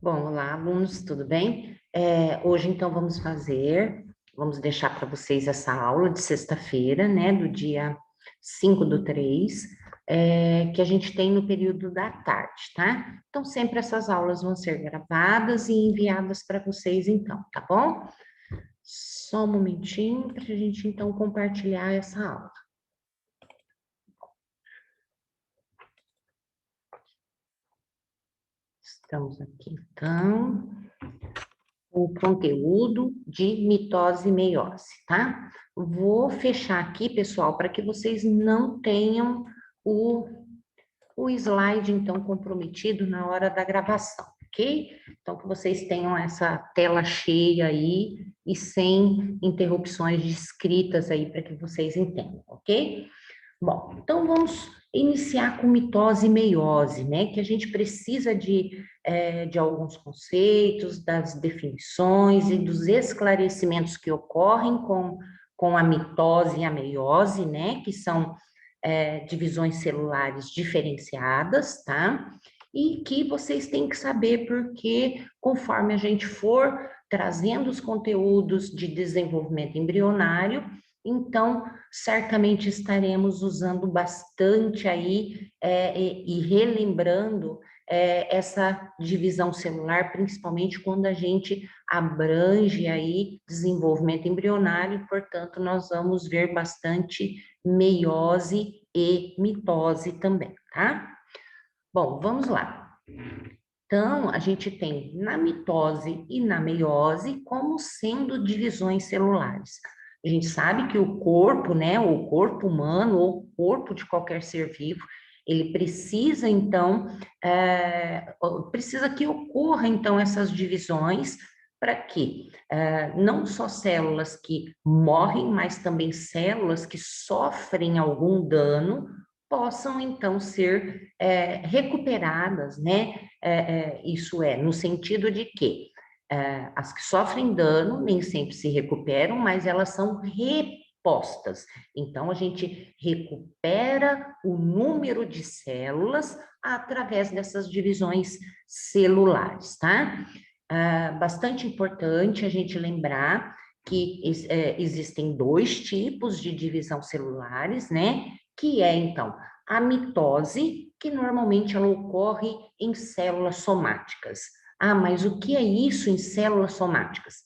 Bom, olá, alunos, tudo bem? Hoje, então, vamos deixar para vocês essa aula de sexta-feira, né, do dia 5/3, que a gente tem no período da tarde, tá? Então, sempre essas aulas vão ser gravadas e enviadas para vocês, então, tá bom? Só um momentinho para a gente, então, compartilhar essa aula. Estamos aqui, então, o conteúdo de mitose e meiose, tá? Vou fechar aqui, pessoal, para que vocês não tenham o, o slide, então, comprometido na hora da gravação, ok? Então, que vocês tenham essa tela cheia aí e sem interrupções de escritas aí para que vocês entendam, ok? Bom, então vamos iniciar com mitose e meiose, né? Que a gente precisa de alguns conceitos, das definições e dos esclarecimentos que ocorrem com a mitose e a meiose, né? Que são divisões celulares diferenciadas, tá? E que vocês têm que saber porque, conforme a gente for trazendo os conteúdos de desenvolvimento embrionário, então, certamente estaremos usando bastante aí e relembrando essa divisão celular, principalmente quando a gente abrange aí desenvolvimento embrionário, portanto, nós vamos ver bastante meiose e mitose também, tá? Bom, vamos lá. Então, a gente tem na mitose e na meiose como sendo divisões celulares. A gente sabe que o corpo, né, o corpo humano ou o corpo de qualquer ser vivo, ele precisa, então, precisa que ocorra, então, essas divisões para que não só células que morrem, mas também células que sofrem algum dano possam, então, ser recuperadas, né? Isso é, no sentido de que as que sofrem dano nem sempre se recuperam, mas elas são repostas. Então, a gente recupera o número de células através dessas divisões celulares, tá? Bastante importante a gente lembrar que existem dois tipos de divisão celulares, né? Que é, então, a mitose, que normalmente ela ocorre em células somáticas. Ah, mas o que é isso em células somáticas?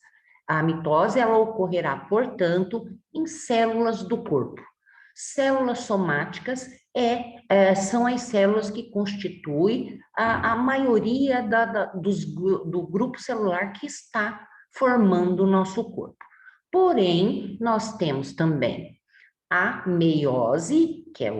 A mitose, ela ocorrerá, portanto, em células do corpo. Células somáticas são as células que constituem a maioria do grupo celular que está formando o nosso corpo. Porém, nós temos também a meiose, que é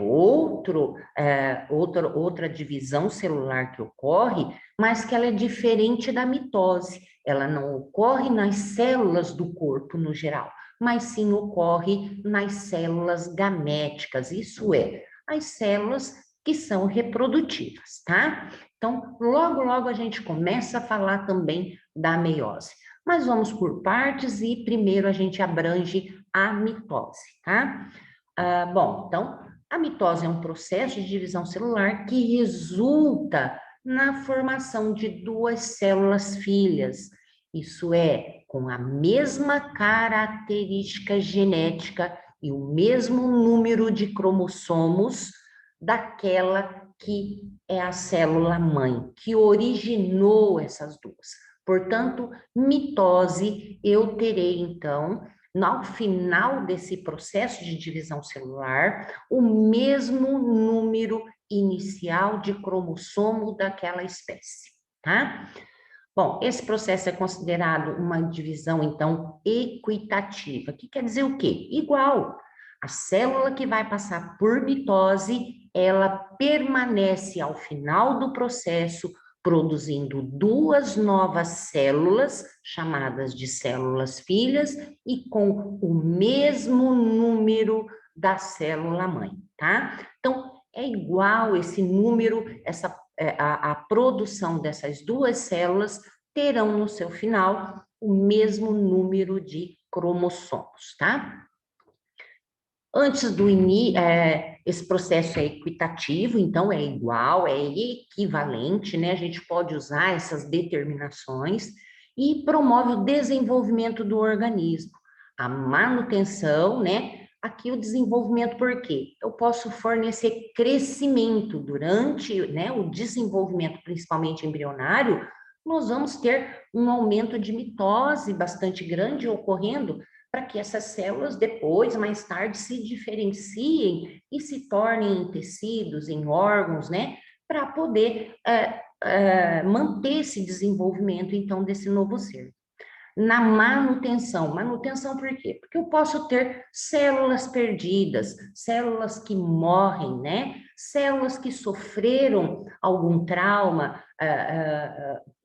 outra divisão celular que ocorre, mas que ela é diferente da mitose. Ela não ocorre nas células do corpo no geral, mas sim ocorre nas células gaméticas, isso é, as células que são reprodutivas, tá? Então, logo, logo a gente começa a falar também da meiose. Mas vamos por partes e primeiro a gente abrange a mitose, tá? Bom, então, a mitose é um processo de divisão celular que resulta na formação de duas células filhas, isso é, com a mesma característica genética e o mesmo número de cromossomos daquela que é a célula mãe, que originou essas duas. Portanto, mitose, eu terei, então, no final desse processo de divisão celular, o mesmo número inicial de cromossomo daquela espécie, tá? Bom, esse processo é considerado uma divisão, então, equitativa, que quer dizer o quê? Igual. A célula que vai passar por mitose, ela permanece ao final do processo produzindo duas novas células, chamadas de células filhas, e com o mesmo número da célula mãe, tá? Então, é igual esse número, a produção dessas duas células terão no seu final o mesmo número de cromossomos, tá? Antes do esse processo é equitativo, então é igual, é equivalente, né? A gente pode usar essas determinações e promove o desenvolvimento do organismo, a manutenção, né? Aqui o desenvolvimento, por quê? Eu posso fornecer crescimento durante, né, o desenvolvimento, principalmente embrionário, nós vamos ter um aumento de mitose bastante grande ocorrendo para que essas células depois, mais tarde, se diferenciem e se tornem em tecidos, em órgãos, né? Para poder manter esse desenvolvimento, então, desse novo ser. Na manutenção. Manutenção por quê? Porque eu posso ter células perdidas, células que morrem, né? Células que sofreram algum trauma,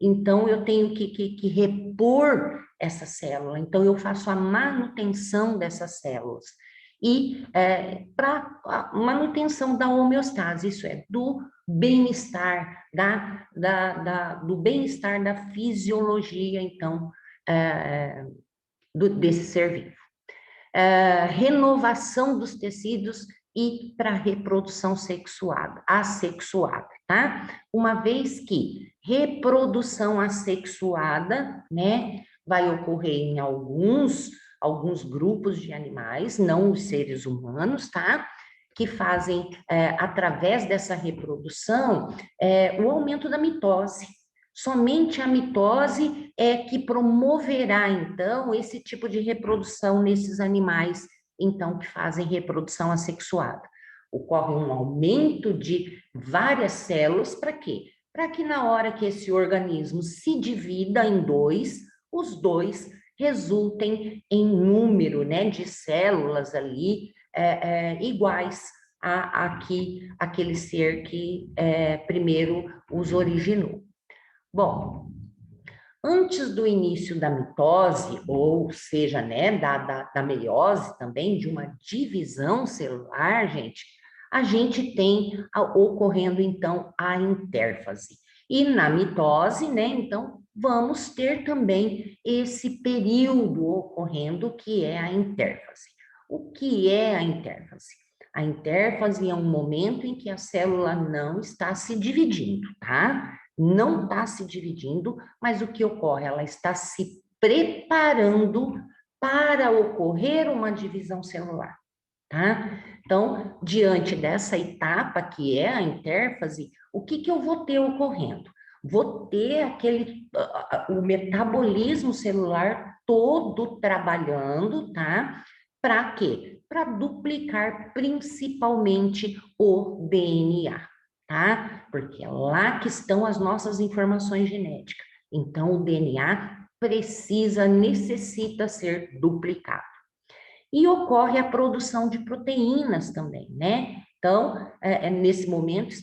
então eu tenho que repor essa célula. Então eu faço a manutenção dessas células. E para a manutenção da homeostase, isso é, do bem-estar, do bem-estar da fisiologia, então, desse ser vivo. Renovação dos tecidos e para reprodução assexuada, tá? Uma vez que reprodução assexuada, né, vai ocorrer em alguns grupos de animais, não os seres humanos, tá? Que fazem, através dessa reprodução, o aumento da mitose. Somente a mitose é que promoverá, então, esse tipo de reprodução nesses animais, então, que fazem reprodução assexuada. Ocorre um aumento de várias células, para quê? Para que na hora que esse organismo se divida em dois, os dois resultem em número, né, de células ali iguais àquele ser que primeiro os originou. Bom, antes do início da mitose, ou seja, né, da meiose também, de uma divisão celular, a gente tem ocorrendo, então, a intérfase. E na mitose, né, então, vamos ter também esse período ocorrendo, que é a intérfase. O que é a intérfase? A intérfase é um momento em que a célula não está se dividindo, tá? Não está se dividindo, mas o que ocorre? Ela está se preparando para ocorrer uma divisão celular, tá? Então, diante dessa etapa que é a intérfase, o que eu vou ter ocorrendo? Vou ter o metabolismo celular todo trabalhando, tá? Para quê? Para duplicar principalmente o DNA, tá? Porque é lá que estão as nossas informações genéticas. Então, o DNA necessita ser duplicado. E ocorre a produção de proteínas também, né? Então, nesse momento,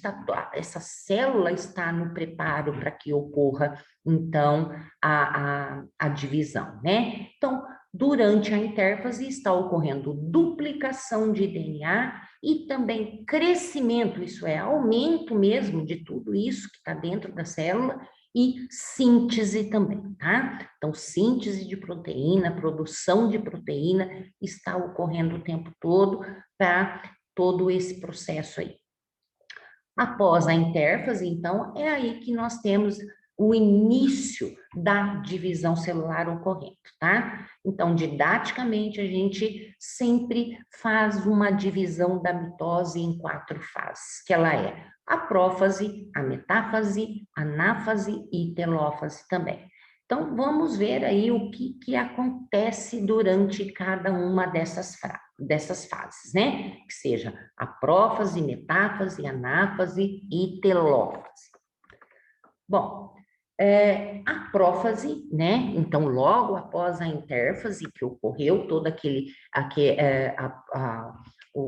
essa célula está no preparo para que ocorra, então, a divisão, né? Então, durante a intérfase está ocorrendo duplicação de DNA e também crescimento, isso é, aumento mesmo de tudo isso que está dentro da célula, e síntese também, tá? Então, síntese de proteína, produção de proteína está ocorrendo o tempo todo para todo esse processo aí. Após a intérfase, então, é aí que nós temos o início da divisão celular ocorrendo, tá? Então, didaticamente, a gente sempre faz uma divisão da mitose em 4 fases, que ela é a prófase, a metáfase, anáfase e telófase também. Então, vamos ver aí o que acontece durante cada uma dessas fases, né? Que seja a prófase, metáfase, anáfase e telófase. Bom, a prófase, né? Então, logo após a intérfase que ocorreu, toda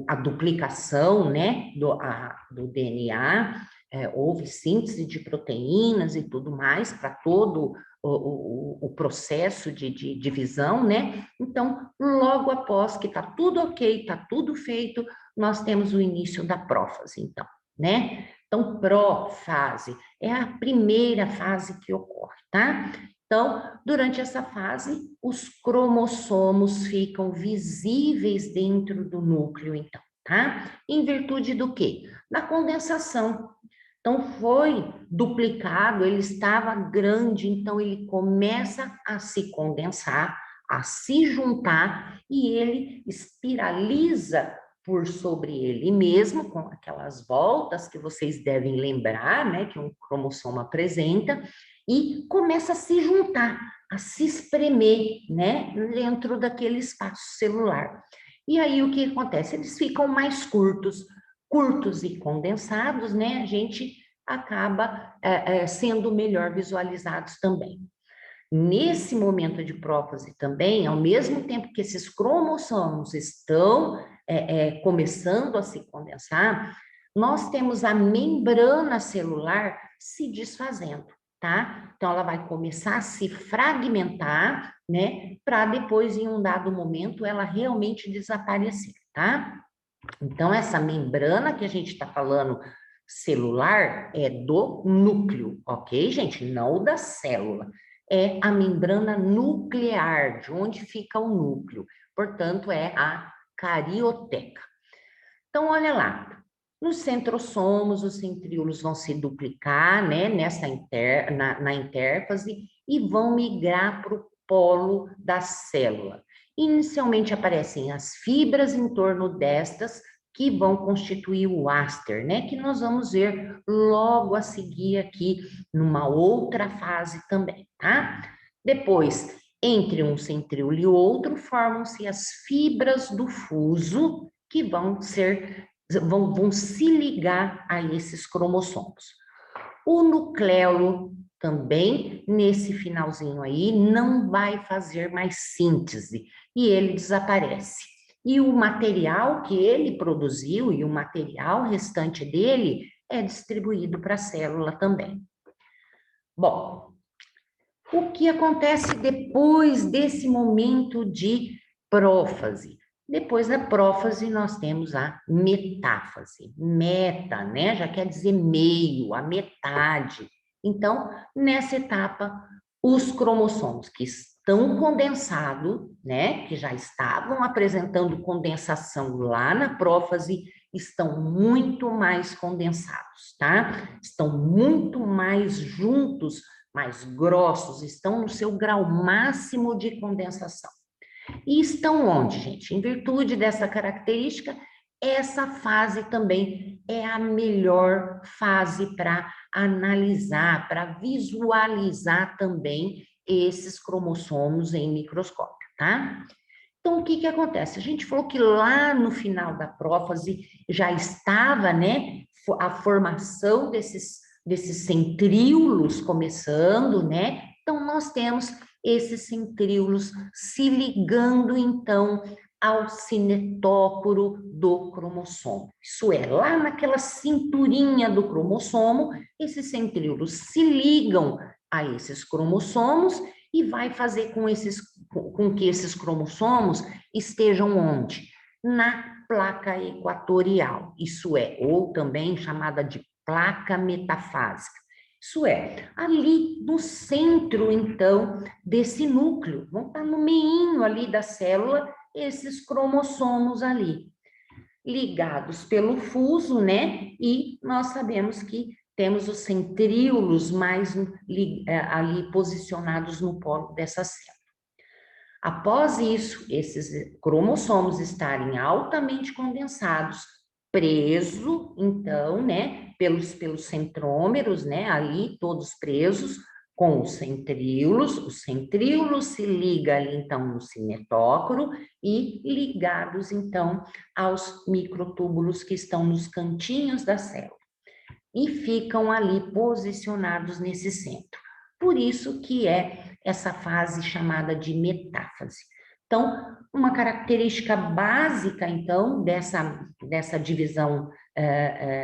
a duplicação, né, do DNA, houve síntese de proteínas e tudo mais para todo o processo de divisão, né? Então, logo após que está tudo ok, está tudo feito, nós temos o início da prófase, então, né? Então, prófase é a primeira fase que ocorre, tá? Então, durante essa fase, os cromossomos ficam visíveis dentro do núcleo, então, tá? Em virtude do quê? Da condensação. Então, foi duplicado, ele estava grande, então ele começa a se condensar, a se juntar, e ele espiraliza por sobre ele mesmo, com aquelas voltas que vocês devem lembrar, né, que um cromossomo apresenta, e começa a se juntar, a se espremer, né, dentro daquele espaço celular. E aí o que acontece? Eles ficam mais curtos e condensados, né? A gente acaba sendo melhor visualizados também. Nesse momento de prófase também, ao mesmo tempo que esses cromossomos estão começando a se condensar, nós temos a membrana celular se desfazendo, tá? Então, ela vai começar a se fragmentar, né? Para depois, em um dado momento, ela realmente desaparecer, tá? Então, essa membrana que a gente está falando celular é do núcleo, ok, gente? Não da célula. É a membrana nuclear, de onde fica o núcleo. Portanto, é a carioteca. Então, olha lá. Nos centrossomos, os centríolos vão se duplicar, né, na intérfase e vão migrar para o polo da célula. Inicialmente aparecem as fibras em torno destas, que vão constituir o áster, né, que nós vamos ver logo a seguir aqui, numa outra fase também, tá? Depois, entre um centríolo e outro, formam-se as fibras do fuso, que vão se ligar a esses cromossomos. O nucleolo também, nesse finalzinho aí, não vai fazer mais síntese e ele desaparece. E o material que ele produziu e o material restante dele é distribuído para a célula também. Bom, o que acontece depois desse momento de prófase? Depois da prófase, nós temos a metáfase. Meta, né? Já quer dizer meio, a metade. Então, nessa etapa, os cromossomos que estão condensados, né? Que já estavam apresentando condensação lá na prófase, estão muito mais condensados, tá? Estão muito mais juntos, mais grossos, estão no seu grau máximo de condensação. E estão onde, gente? Em virtude dessa característica, essa fase também é a melhor fase para analisar, para visualizar também esses cromossomos em microscópio, tá? Então, o que que acontece? A gente falou que lá no final da prófase já estava, né, a formação desses centríolos começando, né? Então, nós temos esses centríolos se ligando, então, ao cinetócoro do cromossomo. Isso é, lá naquela cinturinha do cromossomo, esses centríolos se ligam a esses cromossomos e vai fazer com que esses cromossomos estejam onde? Na placa equatorial, isso é, ou também chamada de placa metafásica. Isso é, ali no centro, então, desse núcleo, vão estar no meinho ali da célula, esses cromossomos ali, ligados pelo fuso, né? E nós sabemos que temos os centríolos mais ali posicionados no polo dessa célula. Após isso, esses cromossomos estarem altamente condensados, preso, então, né, pelos centrômeros, né, ali todos presos com os centríolos se liga ali, então, no cinetócoro e ligados, então, aos microtúbulos que estão nos cantinhos da célula e ficam ali posicionados nesse centro. Por isso que é essa fase chamada de metáfase. Então, uma característica básica, então, dessa divisão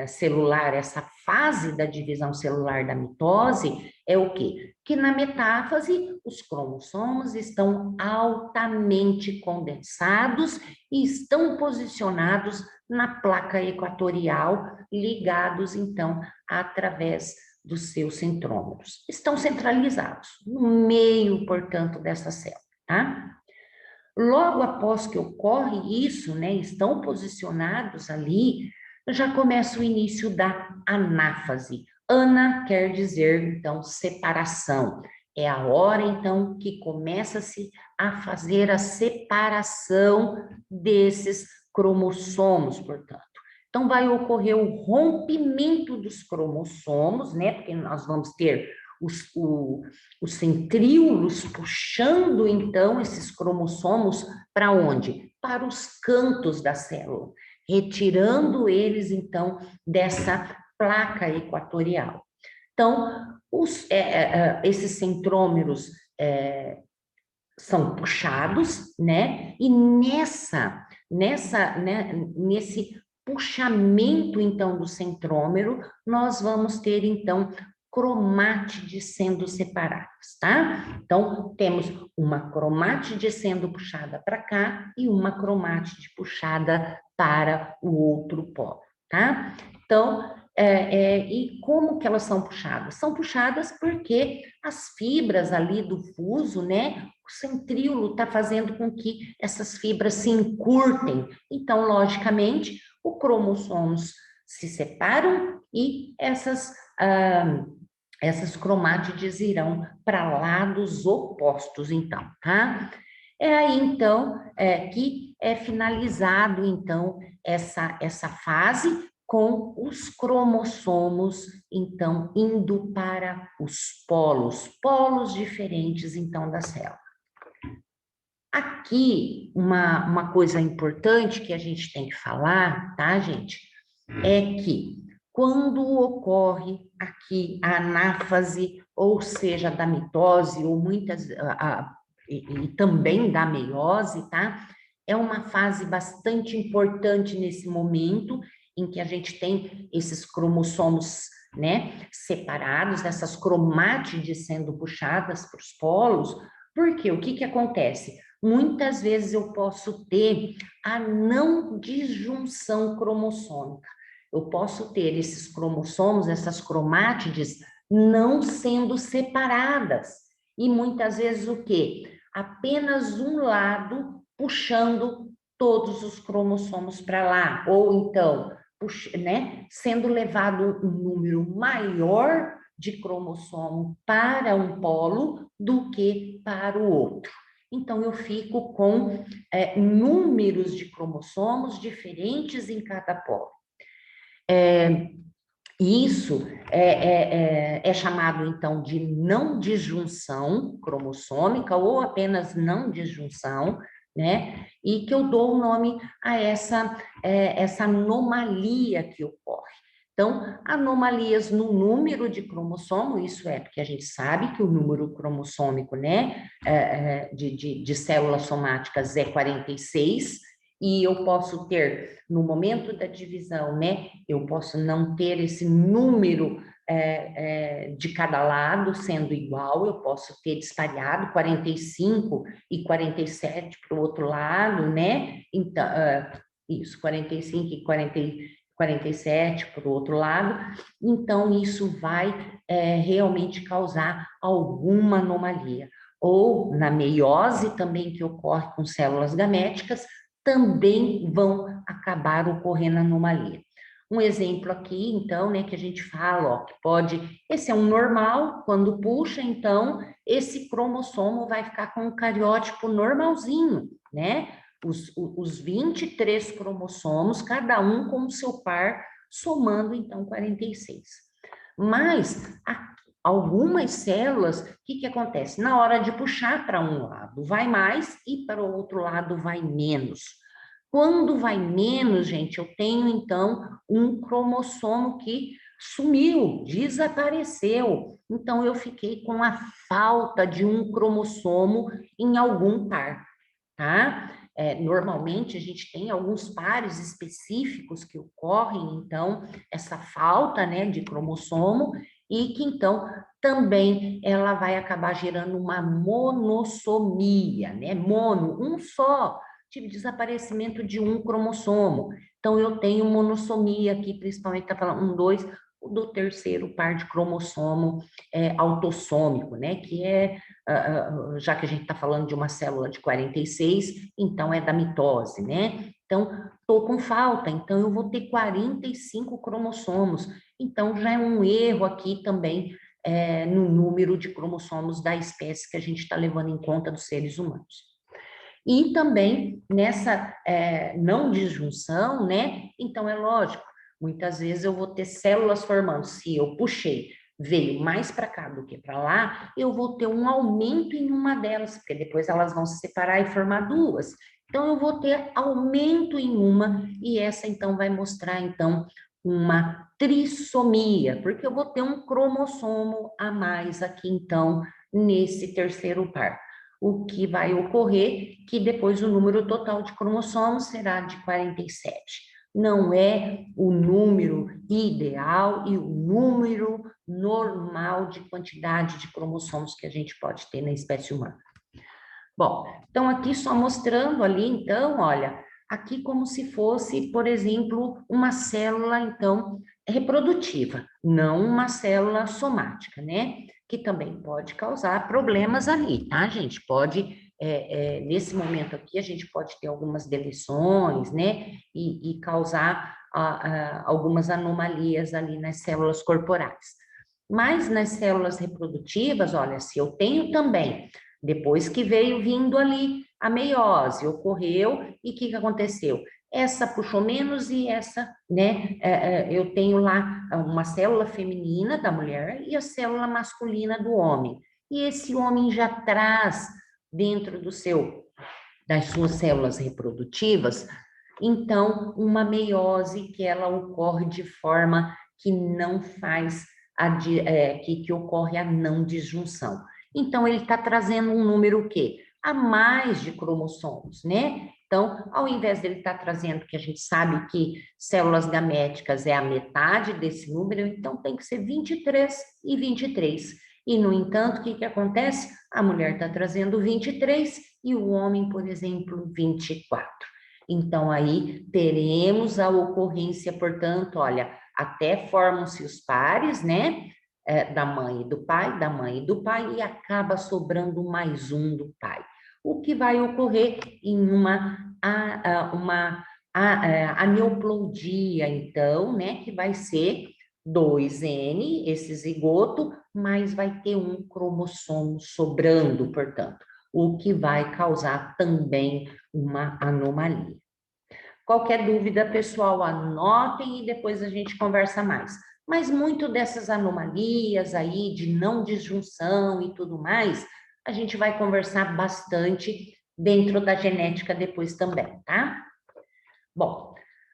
celular, essa fase da divisão celular da mitose, é o quê? Que na metáfase, os cromossomos estão altamente condensados e estão posicionados na placa equatorial, ligados, então, através dos seus centrômeros. Estão centralizados no meio, portanto, dessa célula, tá? Logo após que ocorre isso, né, estão posicionados ali, já começa o início da anáfase. Ana quer dizer, então, separação. É a hora, então, que começa-se a fazer a separação desses cromossomos, portanto. Então, vai ocorrer o rompimento dos cromossomos, né, porque nós vamos ter os centríolos puxando, então, esses cromossomos para onde? Para os cantos da célula, retirando eles, então, dessa placa equatorial. Então, esses centrômeros são puxados, né? E nesse puxamento, então, do centrômero, nós vamos ter, então, cromátides sendo separadas, tá? Então, temos uma cromátide sendo puxada para cá e uma cromátide puxada para o outro polo, tá? Então, e como que elas são puxadas? São puxadas porque as fibras ali do fuso, né? O centríolo está fazendo com que essas fibras se encurtem. Então, logicamente, os cromossomos se separam e essas cromátides irão para lados opostos, então, tá? É aí, então, que é finalizado, então, essa fase com os cromossomos, então, indo para os polos diferentes, então, da célula. Aqui, uma coisa importante que a gente tem que falar, tá, gente? É que quando ocorre aqui a anáfase, ou seja, da mitose, ou e também da meiose, tá? É uma fase bastante importante nesse momento em que a gente tem esses cromossomos, né, separados, essas cromátides sendo puxadas para os polos, porque o que acontece? Muitas vezes eu posso ter a não disjunção cromossômica. Eu posso ter esses cromossomos, essas cromátides, não sendo separadas. E muitas vezes o quê? Apenas um lado puxando todos os cromossomos para lá. Ou então, né, sendo levado um número maior de cromossomo para um polo do que para o outro. Então, eu fico com números de cromossomos diferentes em cada polo. Isso é chamado, então, de não disjunção cromossômica ou apenas não disjunção, né? E que eu dou o nome a essa anomalia que ocorre. Então, anomalias no número de cromossomo, isso é porque a gente sabe que o número cromossômico, né, de células somáticas é 46, e eu posso ter, no momento da divisão, né, eu posso não ter esse número de cada lado sendo igual, eu posso ter disparado 45 e 47 para o outro lado, né, então, isso, 45 e 47 para o outro lado, então isso vai realmente causar alguma anomalia. Ou na meiose também, que ocorre com células gaméticas, também vão acabar ocorrendo anomalia. Um exemplo aqui, então, né, que a gente fala, ó, que pode, esse é um normal, quando puxa, então, esse cromossomo vai ficar com um cariótipo normalzinho, né? Os 23 cromossomos, cada um com o seu par, somando, então, 46. Mas, algumas células, o que acontece? Na hora de puxar para um lado vai mais e para o outro lado vai menos. Quando vai menos, gente, eu tenho então um cromossomo que sumiu, desapareceu. Então eu fiquei com a falta de um cromossomo em algum par, tá? Normalmente a gente tem alguns pares específicos que ocorrem, então, essa falta, né, de cromossomo, e que então também ela vai acabar gerando uma monossomia, né? Mono, um só, tive desaparecimento de um cromossomo. Então eu tenho monossomia aqui, principalmente está falando 1, 2, do terceiro par de cromossomo autossômico, né? Que é, já que a gente está falando de uma célula de 46, então é da mitose, né? Então, estou com falta, então eu vou ter 45 cromossomos. Então, já é um erro aqui também no número de cromossomos da espécie que a gente está levando em conta dos seres humanos. E também nessa não disjunção, né? Então, é lógico, muitas vezes eu vou ter células formando, se eu puxei, veio mais para cá do que para lá, eu vou ter um aumento em uma delas, porque depois elas vão se separar e formar duas. Então, eu vou ter aumento em uma, e essa, então, vai mostrar, então, uma trissomia, porque eu vou ter um cromossomo a mais aqui, então, nesse terceiro par. O que vai ocorrer que depois o número total de cromossomos será de 47. Não é o número ideal e o número normal de quantidade de cromossomos que a gente pode ter na espécie humana. Bom, então aqui só mostrando ali, então, olha, aqui como se fosse, por exemplo, uma célula, então, reprodutiva, não uma célula somática, né? Que também pode causar problemas ali, tá, gente? Pode, nesse momento aqui, a gente pode ter algumas deleções, né? E causar algumas anomalias ali nas células corporais. Mas nas células reprodutivas, olha, se eu tenho também depois que veio vindo ali a meiose, ocorreu, e o que aconteceu? Essa puxou menos e essa, né? Eu tenho lá uma célula feminina da mulher e a célula masculina do homem. E esse homem já traz dentro das suas células reprodutivas, então, uma meiose que ela ocorre de forma que não faz, que ocorre a não disjunção. Então, ele está trazendo um número o quê? A mais de cromossomos, né? Então, ao invés dele estar trazendo, que a gente sabe que células gaméticas é a metade desse número, então tem que ser 23 e 23. E, no entanto, o que acontece? A mulher está trazendo 23 e o homem, por exemplo, 24. Então, aí teremos a ocorrência, portanto, olha, até formam-se os pares, né? Da mãe e do pai, da mãe e do pai, e acaba sobrando mais um do pai. O que vai ocorrer em uma aneuploidia, então, né? Que vai ser 2N, esse zigoto, mas vai ter um cromossomo sobrando, portanto, o que vai causar também uma anomalia. Qualquer dúvida, pessoal, anotem e depois a gente conversa mais. Mas muito dessas anomalias aí de não disjunção e tudo mais, a gente vai conversar bastante dentro da genética depois também, tá? Bom,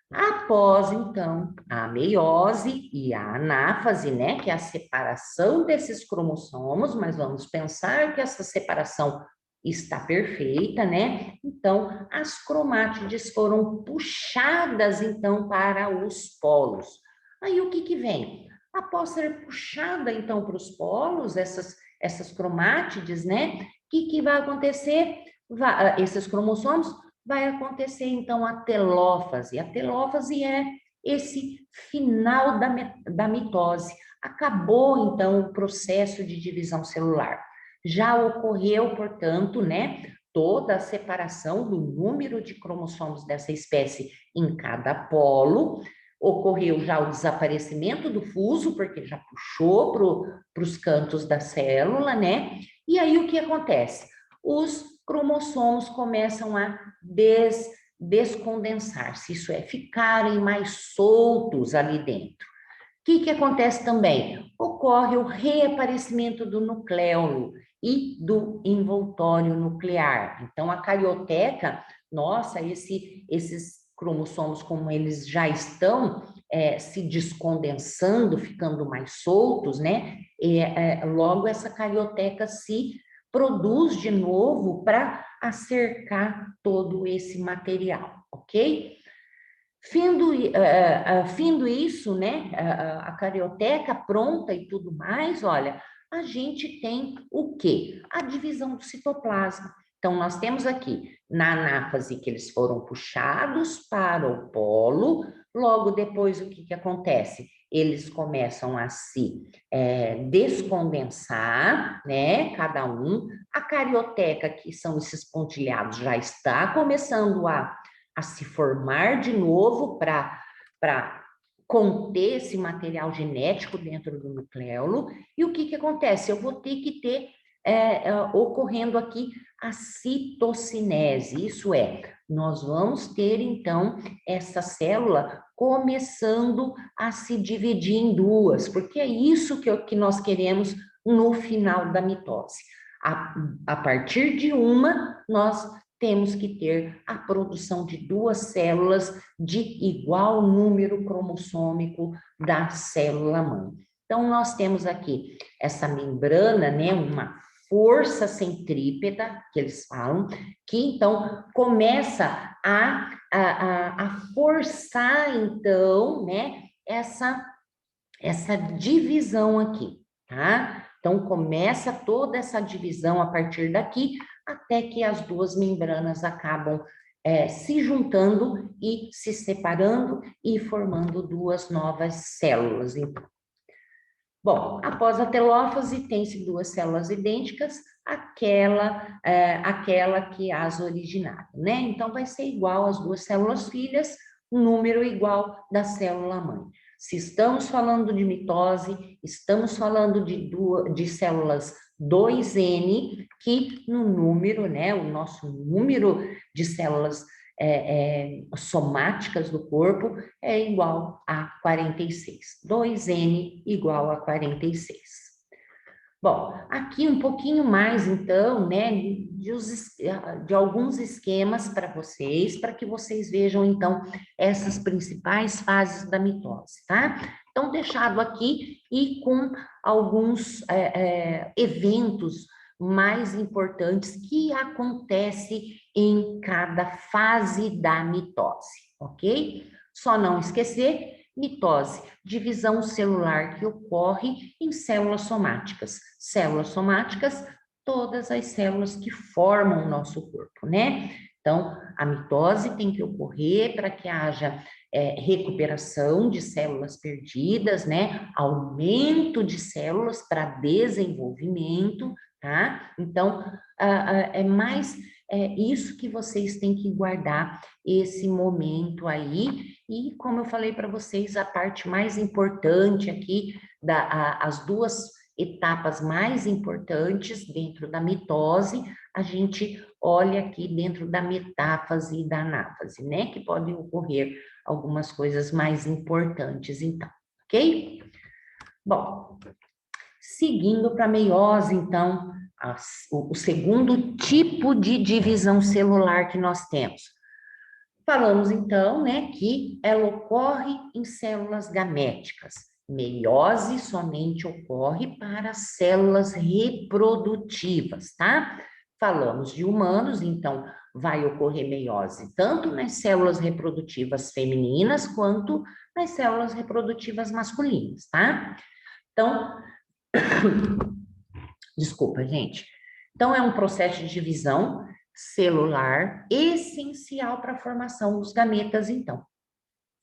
após então a meiose e a anáfase, né, que é a separação desses cromossomos, mas vamos pensar que essa separação está perfeita, né? Então, as cromátides foram puxadas, então, para os polos. Aí, o que vem? Após ser puxada, então, para os polos, essas cromátides, né? O que vai acontecer? Esses cromossomos, vai acontecer, então, a telófase. A telófase é esse final da mitose. Acabou, então, o processo de divisão celular. Já ocorreu, portanto, né, toda a separação do número de cromossomos dessa espécie em cada polo, ocorreu já o desaparecimento do fuso, porque já puxou para os cantos da célula, né? E aí o que acontece? Os cromossomos começam a descondensar-se, isso é, ficarem mais soltos ali dentro. O que acontece também? Ocorre o reaparecimento do nucleolo e do envoltório nuclear. Então, a carioteca, nossa, esses cromossomos, como eles já estão se descondensando, ficando mais soltos, né? Logo, essa carioteca se produz de novo para acercar todo esse material, ok? Findo isso, né, a carioteca pronta e tudo mais, olha, a gente tem o quê? A divisão do citoplasma. Então, nós temos aqui, na anáfase, que eles foram puxados para o polo, logo depois, o que acontece? eles começam a se descondensar, né, cada um. A carioteca, que são esses pontilhados, já está começando a se formar de novo para conter esse material genético dentro do nucleolo. E o que que acontece? Eu vou ter que ter ocorrendo aqui a citocinese, isso é, nós vamos ter, então, essa célula começando a se dividir em duas, porque é isso que nós queremos no final da mitose. A partir de uma, nós temos que ter a produção de duas células de igual número cromossômico da célula-mãe. Então, nós temos aqui essa membrana, né, uma força centrípeta, que eles falam, que então começa a forçar, então, né, essa divisão aqui, tá? Então, começa toda essa divisão a partir daqui, até que as duas membranas acabam se juntando e se separando e formando duas novas células, então. Bom, após a telófase, tem-se duas células idênticas, aquela que as originaram, né? Então, vai ser igual às duas células filhas, número igual da célula-mãe. Se estamos falando de mitose, estamos falando de células 2N, que no número, né, o nosso número de células somáticas do corpo é igual a 46. 2N igual a 46. Bom, aqui um pouquinho mais, então, né, de alguns esquemas para que vocês vejam, então, essas principais fases da mitose, tá? Então, deixado aqui e com alguns eventos mais importantes que acontecem em cada fase da mitose, ok? Só não esquecer, mitose, divisão celular que ocorre em células somáticas. Células somáticas, todas as células que formam o nosso corpo, né? Então, a mitose tem que ocorrer para que haja recuperação de células perdidas, né? Aumento de células para desenvolvimento, tá? Então, é mais isso que vocês têm que guardar esse momento aí. E, como eu falei para vocês, a parte mais importante aqui, as duas etapas mais importantes dentro da mitose, a gente olha aqui dentro da metáfase e da anáfase, né? Que podem ocorrer algumas coisas mais importantes, então, ok? Bom, seguindo para a meiose, então, o segundo tipo de divisão celular que nós temos. Falamos, então, né, que ela ocorre em células gaméticas. Meiose somente ocorre para células reprodutivas, tá? Falamos de humanos, então vai ocorrer meiose tanto nas células reprodutivas femininas quanto nas células reprodutivas masculinas, tá? Então, desculpa, gente. Então, é um processo de divisão celular essencial para a formação dos gametas, então.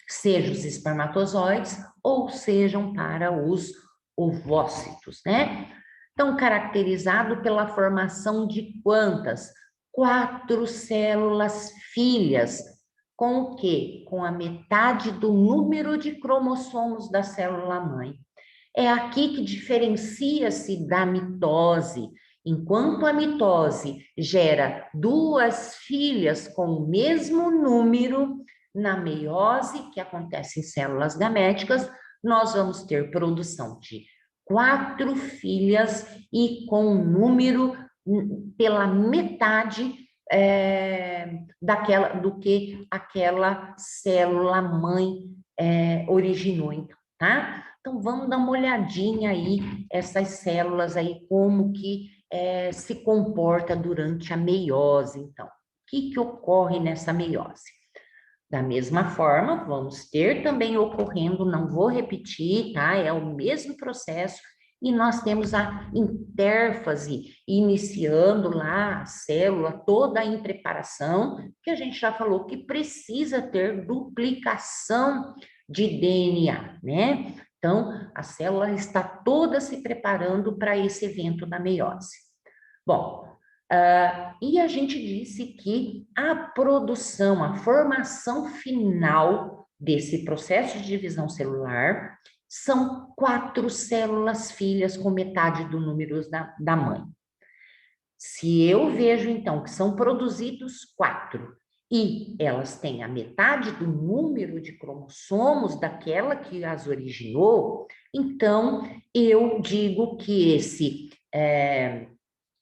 Sejam os espermatozoides ou sejam para os ovócitos, né? Então, caracterizado pela formação de quantas? 4 células filhas. Com o quê? Com a metade do número de cromossomos da célula-mãe. É aqui que diferencia-se da mitose. Enquanto a mitose gera 2 filhas com o mesmo número, na meiose, que acontece em células gaméticas, nós vamos ter produção de 4 filhas e com um número pela metade do que aquela célula-mãe originou, então, tá? Então, vamos dar uma olhadinha aí, essas células aí, como que se comporta durante a meiose, então. O que ocorre nessa meiose? Da mesma forma, vamos ter também ocorrendo, não vou repetir, tá? É o mesmo processo, e nós temos a intérfase iniciando lá a célula, toda em preparação, que a gente já falou que precisa ter duplicação de DNA, né? Então, a célula está toda se preparando para esse evento da meiose. Bom, e a gente disse que a produção, a formação final desse processo de divisão celular são 4 células filhas com metade do número da mãe. Se eu vejo, então, que são produzidos 4 e elas têm a metade do número de cromossomos daquela que as originou, então eu digo que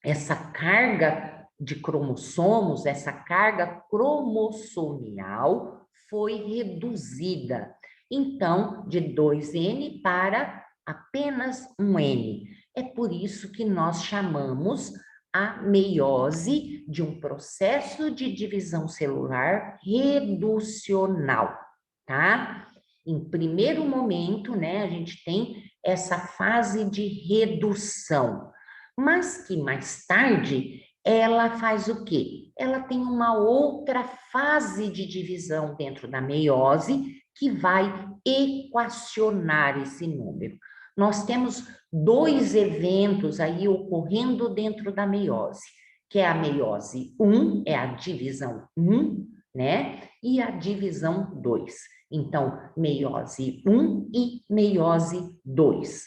essa carga de cromossomos, essa carga cromossomial foi reduzida. Então, de 2N para apenas 1N. É por isso que nós chamamos a meiose de um processo de divisão celular reducional, tá? Em primeiro momento, né, a gente tem essa fase de redução, mas que mais tarde ela faz o quê? Ela tem uma outra fase de divisão dentro da meiose que vai equacionar esse número. Nós temos 2 eventos aí ocorrendo dentro da meiose, que é a meiose 1, é a divisão 1, né? E a divisão 2. Então, meiose 1 e meiose 2.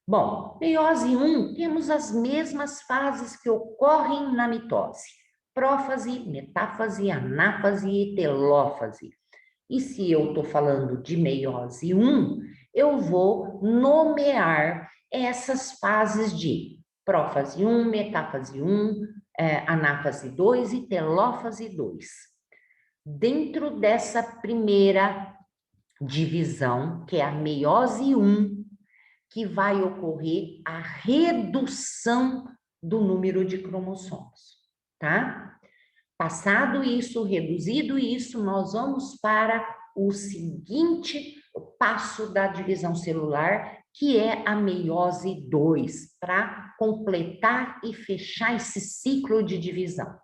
Bom, meiose 1, temos as mesmas fases que ocorrem na mitose: prófase, metáfase, anáfase e telófase. E se eu estou falando de meiose 1, eu vou nomear essas fases de prófase 1, metáfase 1, anáfase 2 e telófase 2. Dentro dessa primeira divisão, que é a meiose 1, que vai ocorrer a redução do número de cromossomos, tá? Passado isso, reduzido isso, nós vamos para o seguinte passo da divisão celular, que é a meiose 2, para completar e fechar esse ciclo de divisão.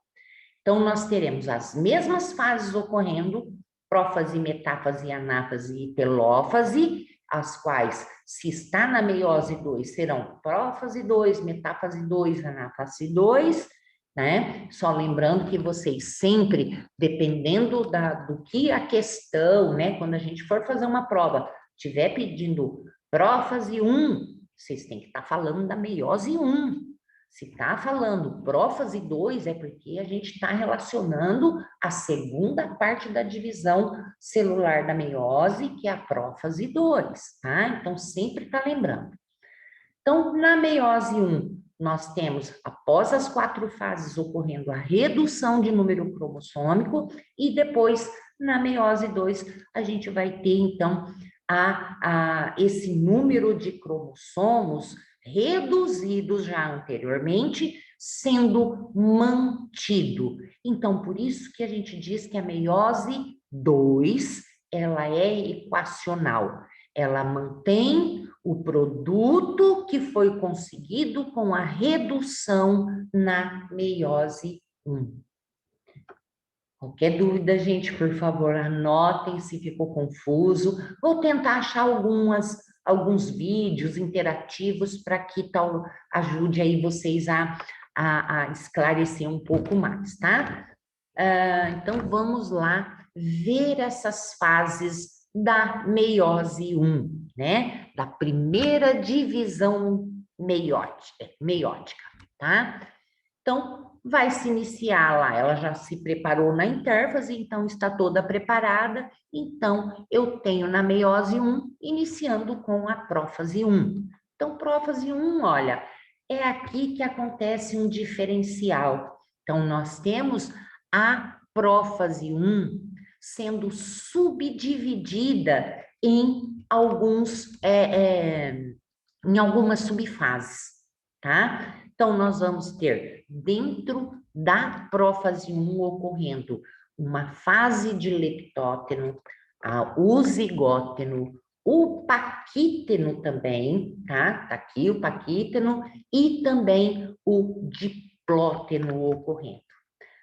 Então, nós teremos as mesmas fases ocorrendo, prófase, metáfase, anáfase e telófase, as quais, se está na meiose 2, serão prófase 2, metáfase 2, anáfase 2, né? Só lembrando que vocês sempre, dependendo do que a questão, né? Quando a gente for fazer uma prova, estiver pedindo prófase 1, vocês têm que estar falando da meiose 1. Se está falando prófase 2, é porque a gente está relacionando a segunda parte da divisão celular da meiose, que é a prófase 2, tá? Então, sempre está lembrando. Então, na meiose 1, nós temos, após as 4 fases, ocorrendo a redução de número cromossômico, e depois, na meiose 2, a gente vai ter, então, esse número de cromossomos reduzidos já anteriormente, sendo mantido. Então, por isso que a gente diz que a meiose 2, ela é equacional. Ela mantém o produto que foi conseguido com a redução na meiose 1. Qualquer dúvida, gente, por favor, anotem se ficou confuso. Vou tentar achar alguns vídeos interativos para que tal ajude aí vocês a esclarecer um pouco mais, tá? Então, vamos lá ver essas fases da meiose 1, né? Da primeira divisão meiótica, tá? Então, vai se iniciar lá, ela já se preparou na intérfase, então está toda preparada. Então, eu tenho na meiose 1, iniciando com a prófase 1. Então, prófase 1, olha, é aqui que acontece um diferencial. Então, nós temos a prófase 1 sendo subdividida em algumas subfases, tá? Então, nós vamos ter dentro da prófase 1 ocorrendo uma fase de leptóteno, o zigóteno, o paquíteno também, tá? Tá aqui o paquíteno e também o diplóteno ocorrendo.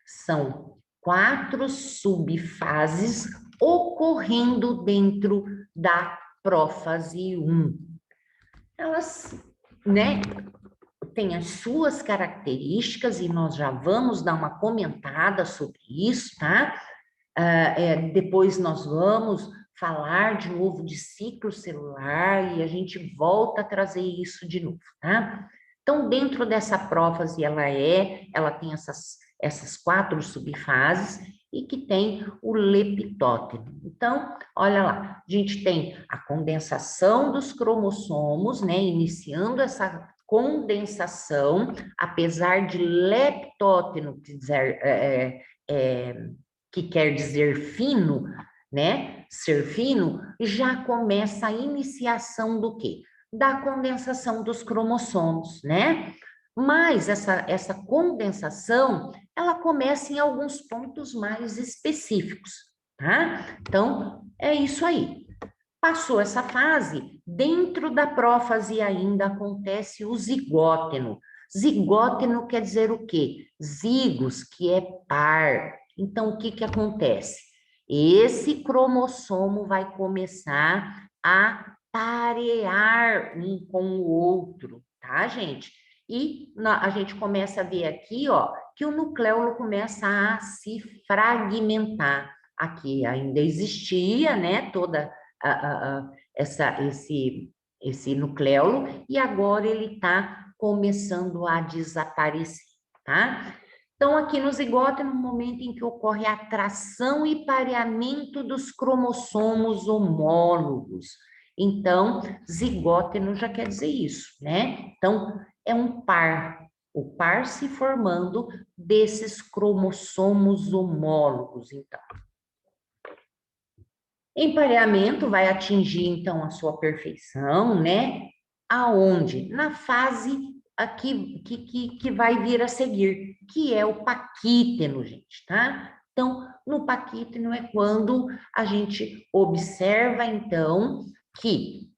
São 4 subfases ocorrendo dentro da prófase 1. Elas, né, têm as suas características e nós já vamos dar uma comentada sobre isso, tá? Depois nós vamos falar de novo de ciclo celular e a gente volta a trazer isso de novo, tá? Então, dentro dessa prófase, ela tem essas 4 subfases e que tem o leptóteno. Então, olha lá, a gente tem a condensação dos cromossomos, né? Iniciando essa condensação, apesar de leptóteno que quer dizer fino, né? Ser fino, já começa a iniciação do quê? Da condensação dos cromossomos, né? Mas essa condensação, ela começa em alguns pontos mais específicos, tá? Então, é isso aí. Passou essa fase, dentro da prófase ainda acontece o zigóteno. Zigóteno quer dizer o quê? Zigos, que é par. Então, o que que acontece? Esse cromossomo vai começar a parear um com o outro, tá, gente? E a gente começa a ver aqui, ó, que o nucleolo começa a se fragmentar. Aqui ainda existia, né, toda esse nucleolo, e agora ele está começando a desaparecer, tá? Então, aqui no zigoto é no momento em que ocorre a atração e pareamento dos cromossomos homólogos. Então, zigóteno já quer dizer isso, né? Então, é um par, o par se formando desses cromossomos homólogos, então. Empareamento vai atingir, então, a sua perfeição, né? Aonde? Na fase aqui que vai vir a seguir, que é o paquíteno, gente, tá? Então, no paquíteno é quando a gente observa, então, que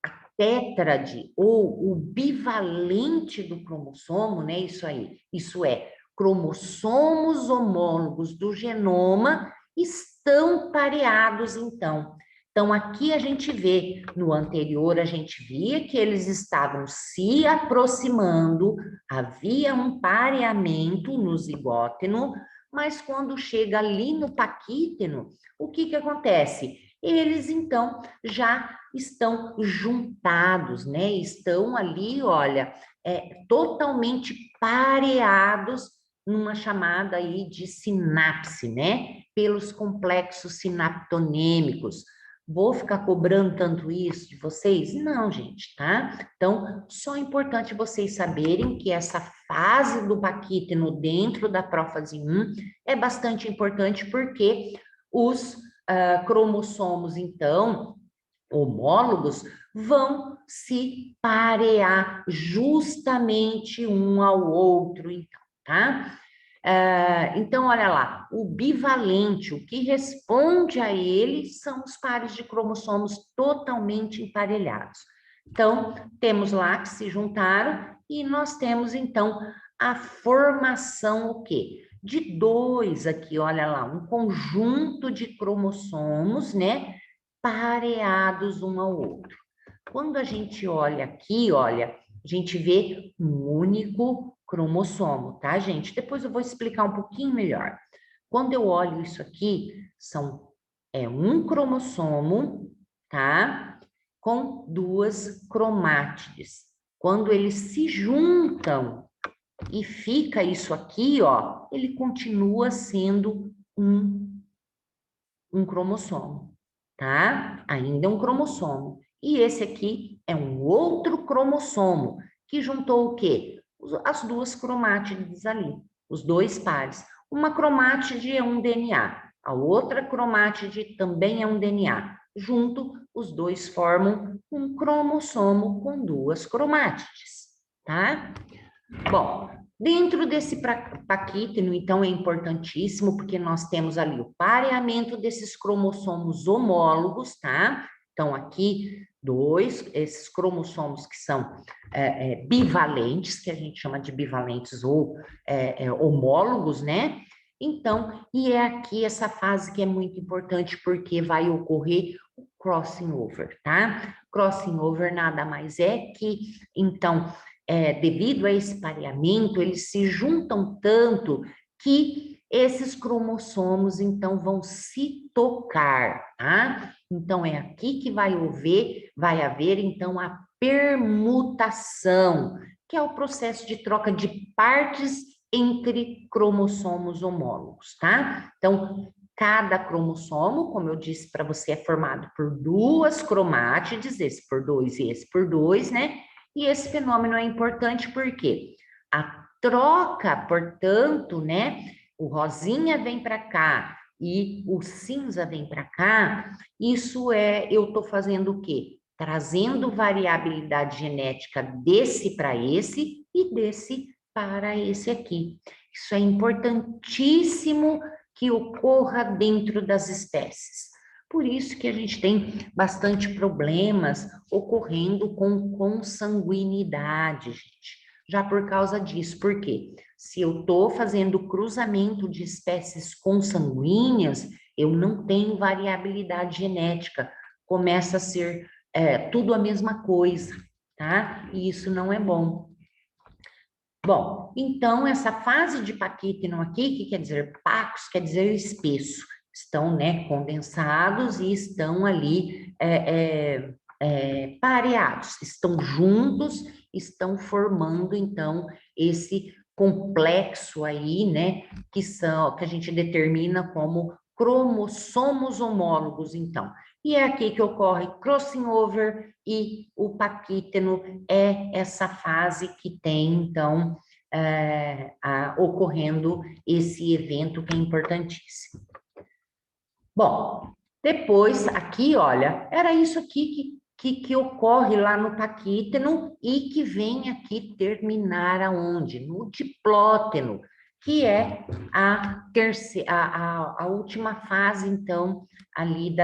a tétrade ou o bivalente do cromossomo, né? Isso é, cromossomos homólogos do genoma estão pareados, então. Então, aqui a gente vê, no anterior a gente via que eles estavam se aproximando, havia um pareamento no zigóteno, mas quando chega ali no paquíteno, o que que acontece? Eles, então, já estão juntados, né? Estão ali, olha, totalmente pareados numa chamada aí de sinapse, né? Pelos complexos sinaptonêmicos. Vou ficar cobrando tanto isso de vocês? Não, gente, tá? Então, só é importante vocês saberem que essa fase do paquíteno dentro da prófase 1 é bastante importante porque os cromossomos, então, homólogos, vão se parear justamente um ao outro, então, tá? Então, olha lá, o bivalente, o que responde a ele são os pares de cromossomos totalmente emparelhados. Então, temos lá que se juntaram e nós temos, então, a formação o quê? De 2 aqui, olha lá, um conjunto de cromossomos, né, pareados um ao outro. Quando a gente olha aqui, olha, a gente vê um único cromossomo, tá, gente? Depois eu vou explicar um pouquinho melhor. Quando eu olho isso aqui, é um cromossomo, tá? Com 2 cromátides. Quando eles se juntam e fica isso aqui, ó, ele continua sendo um cromossomo, tá? Ainda é um cromossomo. E esse aqui é um outro cromossomo, que juntou o quê? As 2 cromátides ali, os 2 pares. Uma cromátide é um DNA, a outra cromátide também é um DNA. Junto, os 2 formam um cromossomo com 2 cromátides, tá? Bom, dentro desse paquíteno, então, é importantíssimo, porque nós temos ali o pareamento desses cromossomos homólogos, tá? Então, aqui, esses cromossomos que são bivalentes, que a gente chama de bivalentes ou homólogos, né? Então, e é aqui essa fase que é muito importante, porque vai ocorrer o crossing over, tá? Crossing over nada mais é que, então, devido a esse pareamento, eles se juntam tanto que esses cromossomos, então, vão se tocar, tá? Então, é aqui que vai haver, então, a permutação, que é o processo de troca de partes entre cromossomos homólogos, tá? Então, cada cromossomo, como eu disse para você, é formado por duas cromátides, esse por dois e esse por dois, né? E esse fenômeno é importante porque a troca, portanto, né? O rosinha vem para cá e o cinza vem para cá, isso eu estou fazendo o quê? Trazendo variabilidade genética desse para esse e desse para esse aqui. Isso é importantíssimo que ocorra dentro das espécies. Por isso que a gente tem bastante problemas ocorrendo com consanguinidade, gente. Já por causa disso, por quê? Se eu estou fazendo cruzamento de espécies consanguíneas, eu não tenho variabilidade genética. Começa a ser tudo a mesma coisa, tá? E isso não é bom. Bom, então essa fase de Paquítinum aqui, que quer dizer pacos, quer dizer espesso, estão, né, condensados e estão ali pareados, estão juntos, estão formando então esse complexo aí, né, que a gente determina como cromossomos homólogos, então. E é aqui que ocorre crossing over e o paquíteno é essa fase que tem, então, ocorrendo esse evento que é importantíssimo. Bom, depois aqui, olha, era isso aqui que ocorre lá no paquíteno e que vem aqui terminar aonde? No diplóteno, que é a terceira, a última fase, então, ali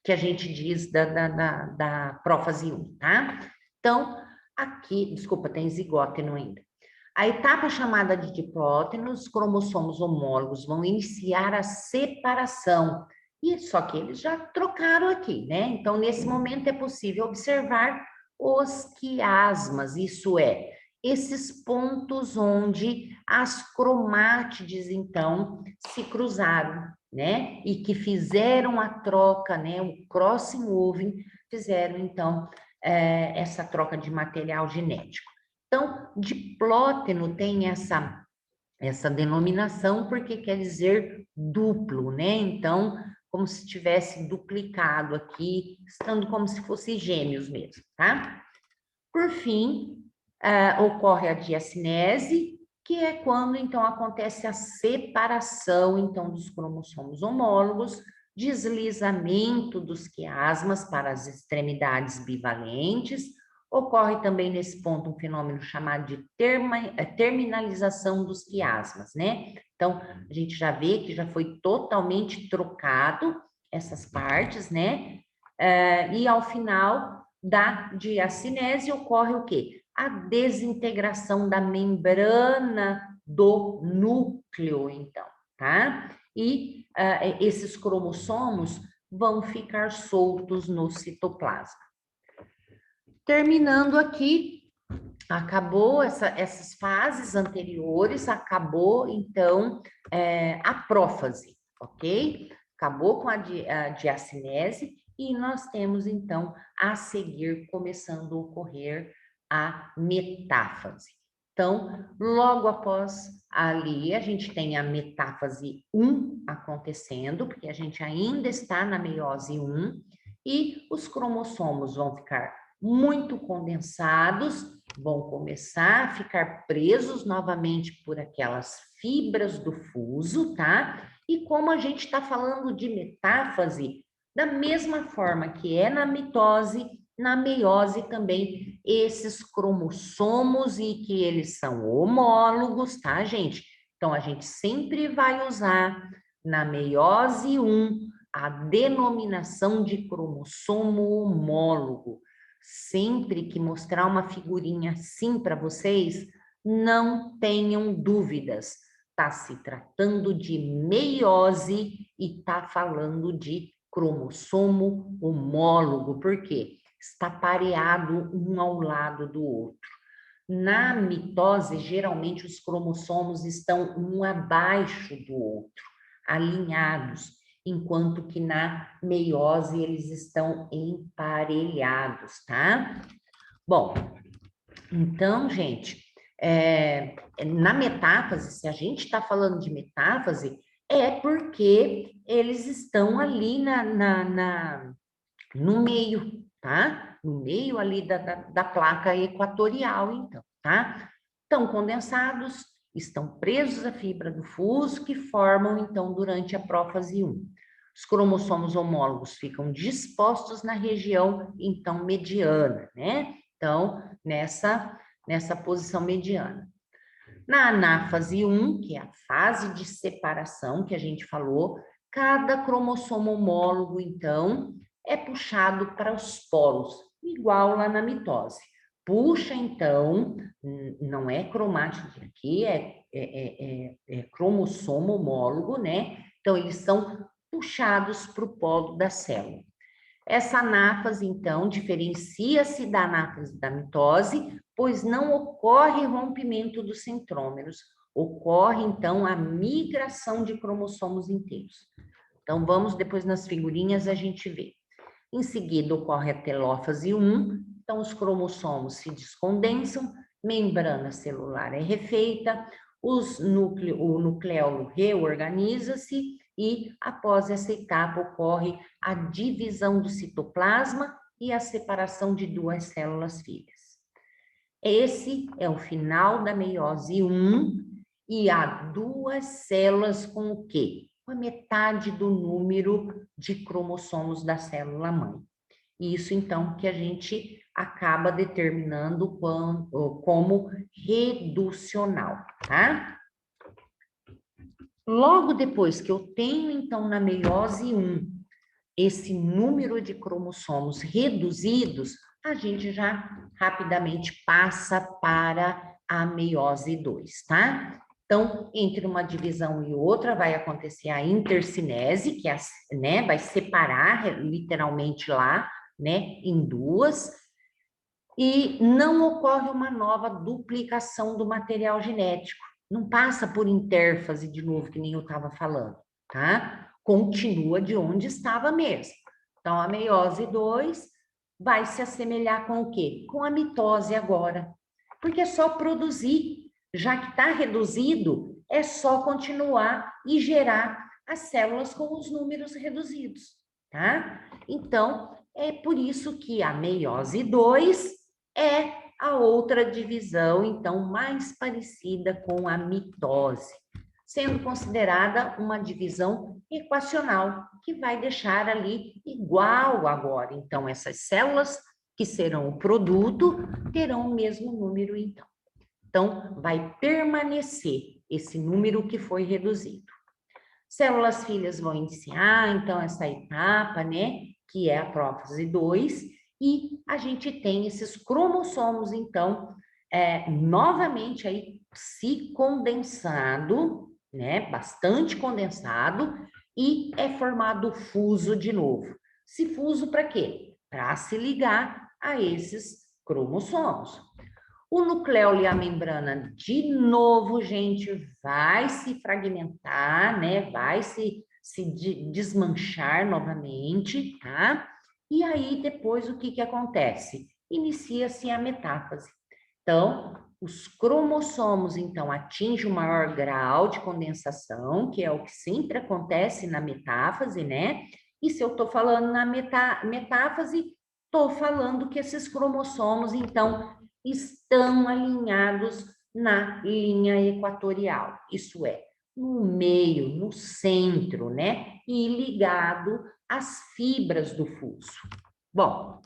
que a gente diz da prófase 1, tá? Então, aqui, desculpa, tem zigóteno ainda. A etapa chamada de diplóteno, os cromossomos homólogos vão iniciar a separação. E só que eles já trocaram aqui, né? Então, nesse momento é possível observar os quiasmas, isso é, esses pontos onde as cromátides, então, se cruzaram, né? E que fizeram a troca, né? O crossing over, fizeram, então, essa troca de material genético. Então, diplóteno tem essa denominação porque quer dizer duplo, né? Então, como se tivesse duplicado aqui, estando como se fossem gêmeos mesmo, tá? Por fim, ocorre a diacinese, que é quando, então, acontece a separação, então, dos cromossomos homólogos, deslizamento dos quiasmas para as extremidades bivalentes. Ocorre também nesse ponto um fenômeno chamado de terminalização dos quiasmas, né? Então, a gente já vê que já foi totalmente trocado essas partes, né? E ao final da diacinese ocorre o quê? A desintegração da membrana do núcleo, então, tá? E esses cromossomos vão ficar soltos no citoplasma. Terminando aqui, acabou essas fases anteriores, acabou, então, a prófase, ok? Acabou com a diacinese e nós temos, então, a seguir, começando a ocorrer a metáfase. Então, logo após ali, a gente tem a metáfase 1 acontecendo, porque a gente ainda está na meiose 1, e os cromossomos vão ficar muito condensados, vão começar a ficar presos novamente por aquelas fibras do fuso, tá? E como a gente está falando de metáfase, da mesma forma que é na mitose, na meiose também, esses cromossomos e que eles são homólogos, tá, gente? Então, a gente sempre vai usar na meiose 1 a denominação de cromossomo homólogo. Sempre que mostrar uma figurinha assim para vocês, não tenham dúvidas. Está se tratando de meiose e está falando de cromossomo homólogo, por quê? Está pareado um ao lado do outro. Na mitose, geralmente os cromossomos estão um abaixo do outro, alinhados, enquanto que na meiose eles estão emparelhados, tá? Bom, então, gente, na metáfase, se a gente está falando de metáfase, é porque eles estão ali no meio, tá? No meio ali da placa equatorial, então, tá? Estão condensados, estão presos à fibra do fuso, que formam, então, durante a prófase 1. Os cromossomos homólogos ficam dispostos na região, então, mediana, né? Então, nessa posição mediana. Na anáfase 1, que é a fase de separação que a gente falou, cada cromossomo homólogo, então, é puxado para os polos, igual lá na mitose. Puxa, então, não é cromátido aqui, é cromossomo homólogo, né? Então, eles são puxados para o polo da célula. Essa anáfase, então, diferencia-se da anáfase da mitose, pois não ocorre rompimento dos centrômeros, ocorre, então, a migração de cromossomos inteiros. Então, vamos depois nas figurinhas a gente vê. Em seguida, ocorre a telófase 1, então os cromossomos se descondensam, membrana celular é refeita, o nucleolo reorganiza-se e, após essa etapa, ocorre a divisão do citoplasma e a separação de duas células filhas. Esse é o final da meiose 1 e há duas células com o quê? Com a metade do número de cromossomos da célula mãe. Isso, então, que a gente acaba determinando como reducional, tá? Logo depois que eu tenho, então, na meiose 1, esse número de cromossomos reduzidos, a gente já rapidamente passa para a meiose 2, tá? Então, entre uma divisão e outra, vai acontecer a intercinese, que é, né, vai separar literalmente lá, né, em duas, e não ocorre uma nova duplicação do material genético. Não passa por intérfase de novo, que nem eu estava falando, tá? Continua de onde estava mesmo. Então, a meiose 2 vai se assemelhar com o quê? Com a mitose agora. Porque é só produzir. Já que está reduzido, é só continuar e gerar as células com os números reduzidos, tá? Então, é por isso que a meiose 2 é a outra divisão, então, mais parecida com a mitose, sendo considerada uma divisão equacional, que vai deixar ali igual agora. Então, essas células que serão o produto terão o mesmo número, então. Então, vai permanecer esse número que foi reduzido. Células filhas vão iniciar, então, essa etapa, né, que é a prófase 2, e a gente tem esses cromossomos, então, novamente aí se condensado, né, bastante condensado, e é formado fuso de novo. Se fuso para quê? Para se ligar a esses cromossomos. O nucleolo e a membrana, de novo, gente, vai se fragmentar, né? Vai se desmanchar novamente, tá? E aí, depois, o que acontece? Inicia-se a metáfase. Então, os cromossomos, então, atingem o maior grau de condensação, que é o que sempre acontece na metáfase, né? E se eu estou falando na metáfase, estou falando que esses cromossomos, então, estão alinhados na linha equatorial, isso é, no meio, no centro, né? E ligado às fibras do fuso. Bom,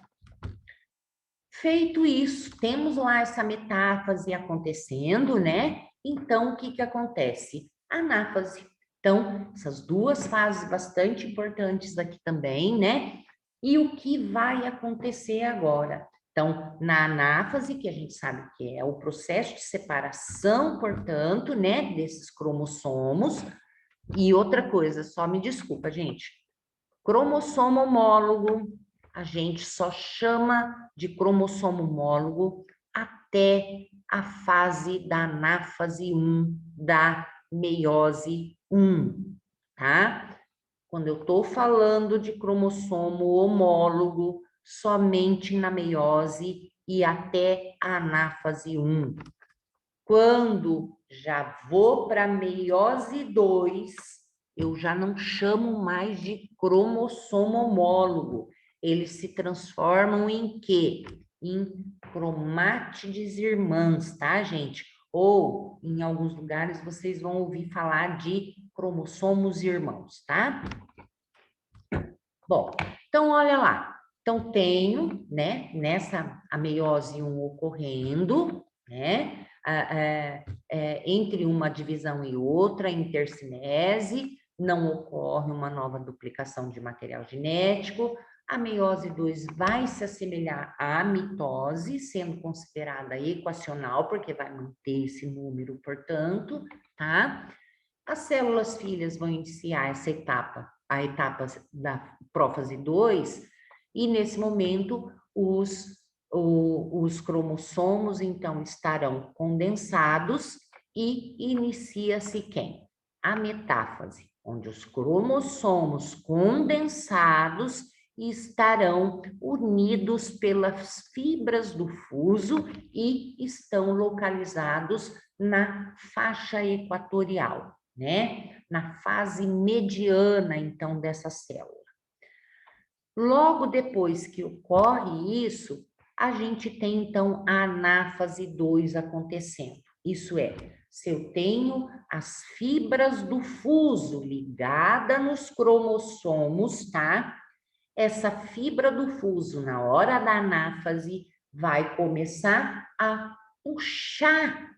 feito isso, temos lá essa metáfase acontecendo, né? Então, o que acontece? Anáfase. Então, essas duas fases bastante importantes aqui também, né? E o que vai acontecer agora? Então, na anáfase, que a gente sabe que é o processo de separação, portanto, né, desses cromossomos. E outra coisa, só me desculpa, gente. Cromossomo homólogo, a gente só chama de cromossomo homólogo até a fase da anáfase 1, da meiose 1, tá? Quando eu estou falando de cromossomo homólogo, somente na meiose e até a anáfase 1. Quando já vou para a meiose 2, eu já não chamo mais de cromossomo homólogo. Eles se transformam em quê? Em cromátides irmãs, tá, gente? Ou, em alguns lugares, vocês vão ouvir falar de cromossomos irmãos, tá? Bom, então, olha lá. Então, tenho, né, nessa a meiose 1 ocorrendo, né, entre uma divisão e outra, intercinese, não ocorre uma nova duplicação de material genético, a meiose 2 vai se assemelhar à mitose, sendo considerada equacional, porque vai manter esse número, portanto, tá? As células filhas vão iniciar essa etapa, a etapa da prófase 2, e nesse momento os cromossomos, então, estarão condensados e inicia-se quem? A metáfase, onde os cromossomos condensados estarão unidos pelas fibras do fuso e estão localizados na faixa equatorial, né? Na fase mediana, então, dessa célula. Logo depois que ocorre isso, a gente tem, então, a anáfase 2 acontecendo. Isso é, se eu tenho as fibras do fuso ligada nos cromossomos, tá? Essa fibra do fuso, na hora da anáfase, vai começar a puxar